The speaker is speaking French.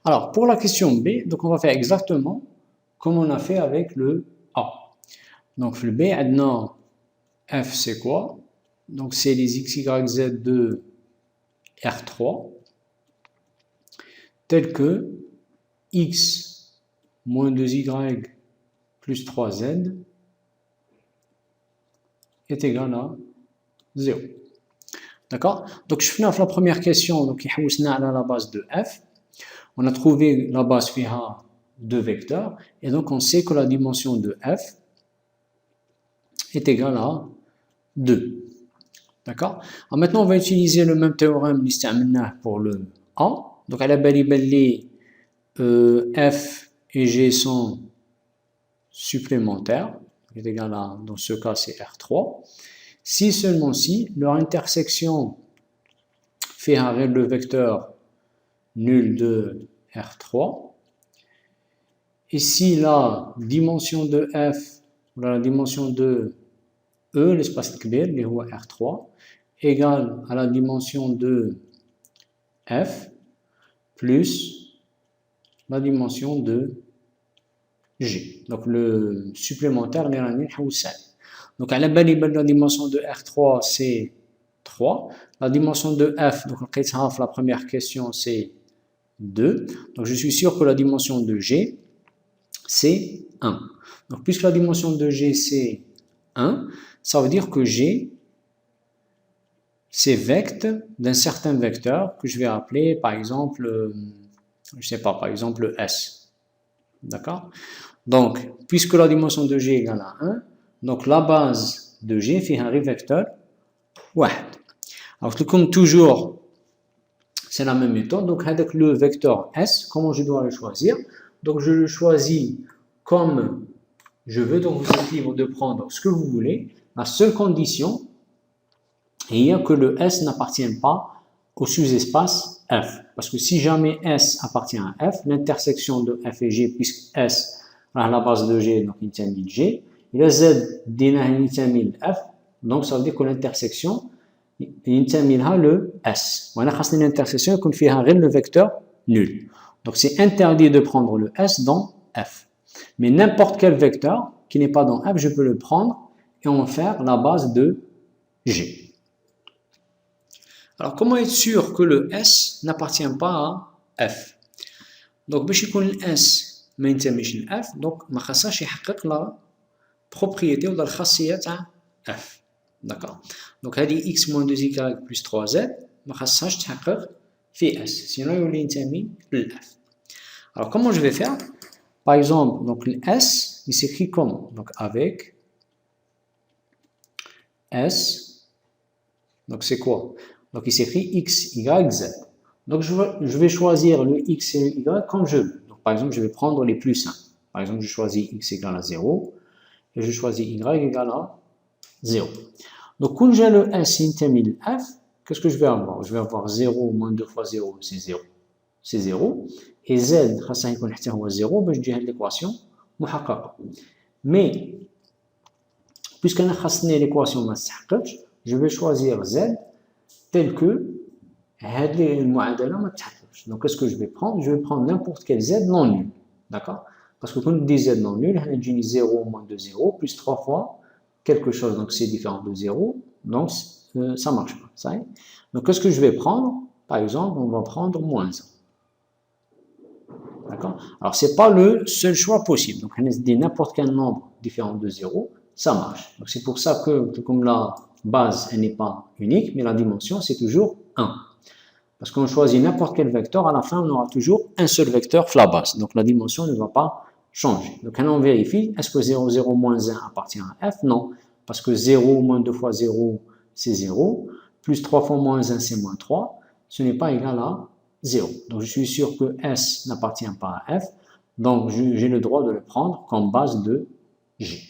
Alors, pour la question B, donc on va faire exactement comme on a fait avec le A. Donc, le B, maintenant, F, c'est quoi? Donc, c'est les x, y, z de R3, tels que x moins 2y plus 3z est égal à 0. D'accord? Donc, je finis avec la première question, donc, il à la base de f. On a trouvé la base fiha de vecteurs, et donc on sait que la dimension de f est égale à 2. D'accord? Alors maintenant, on va utiliser le même théorème pour le A. Donc, à la bali, f et g sont supplémentaires, est égal à, dans ce cas, c'est R3. Si seulement si leur intersection fait le vecteur nul de R3, et si la dimension de f, ou la dimension de E, l'espace kbir, qui est R3, égale à la dimension de f plus la dimension de g. Donc le supplémentaire, donc à la dimension de R3, c'est 3. La dimension de f, donc la première question, c'est 2. Donc je suis sûr que la dimension de g, c'est 1. Donc puisque la dimension de g, c'est 1, ça veut dire que g, c'est vecte d'un certain vecteur que je vais appeler, par exemple, je sais pas, par exemple S. D'accord? Donc, puisque la dimension de g égale à 1, donc la base de g fait un vecteur 1. Alors, comme toujours, c'est la même méthode. Donc, avec le vecteur S, comment je dois le choisir? Donc, je le choisis comme je veux. Donc, vous êtes libre de prendre ce que vous voulez. La seule condition est que le S n'appartienne pas au sous-espace F. Parce que si jamais S appartient à F, l'intersection de F et G, puisque S à la base de G, donc il tient G, et le Z il tient F, donc ça veut dire que l'intersection il tient le S. On a une intersection qui fait le vecteur nul. Donc c'est interdit de prendre le S dans F. Mais n'importe quel vecteur qui n'est pas dans F, je peux le prendre et en faire la base de G. Alors, comment être sûr que le S n'appartient pas à F? Donc, باش يكون ال S ما ينتميش ل F, donc ما خاصهاش يحقق لا propriété ولا الخاصية تاع F. D'accord? Donc, هذه x moins 2y plus 3z ما خاصهاش تحقق في S, sinon يولي ينتمي ل F. Alors, comment je vais faire? Par exemple, donc le S, il s'écrit comment? Donc, avec S, donc c'est quoi? Donc, il s'écrit x, y, z. Donc, je vais choisir le x et le y comme je veux. Donc, par exemple, je vais prendre les plus simples. Par exemple, je choisis x égale à 0 et je choisis y égale à 0. Donc, quand j'ai le s intémil f, qu'est-ce que je vais avoir? Je vais avoir 0 moins 2 fois 0, c'est 0. C'est 0. Et z, خاصة يكون حتى هو 0 باش تجي هاد l'équation محققة. Mais, puisqu'أنا خاصني l'équation ما تتحققش, je vais choisir z tel que هذه المعادله ما تتحققش. Donc qu'est-ce que je vais prendre? Je vais prendre n'importe quel z non nul. D'accord? Parce que quand on dit z non nul, هنا تجيني 0 moins 2 0 plus 3 fois quelque chose, donc c'est différent de 0, donc ça marche pas. Ça y est. Donc qu'est-ce que je vais prendre? Par exemple, on va prendre moins 1. D'accord? Alors c'est pas le seul choix possible. Donc on dit n'importe quel nombre différent de 0, ça marche. Donc c'est pour ça que comme la base elle n'est pas unique, mais la dimension c'est toujours 1. Parce qu'on choisit n'importe quel vecteur, à la fin on aura toujours un seul vecteur la base. Donc la dimension ne va pas changer. Donc on vérifie, est-ce que 0, 0, moins 1 appartient à F? Non. Parce que 0 moins 2 fois 0, c'est 0. Plus 3 fois moins 1, c'est moins 3. Ce n'est pas égal à 0. Donc je suis sûr que S n'appartient pas à F. Donc j'ai le droit de le prendre comme base de G.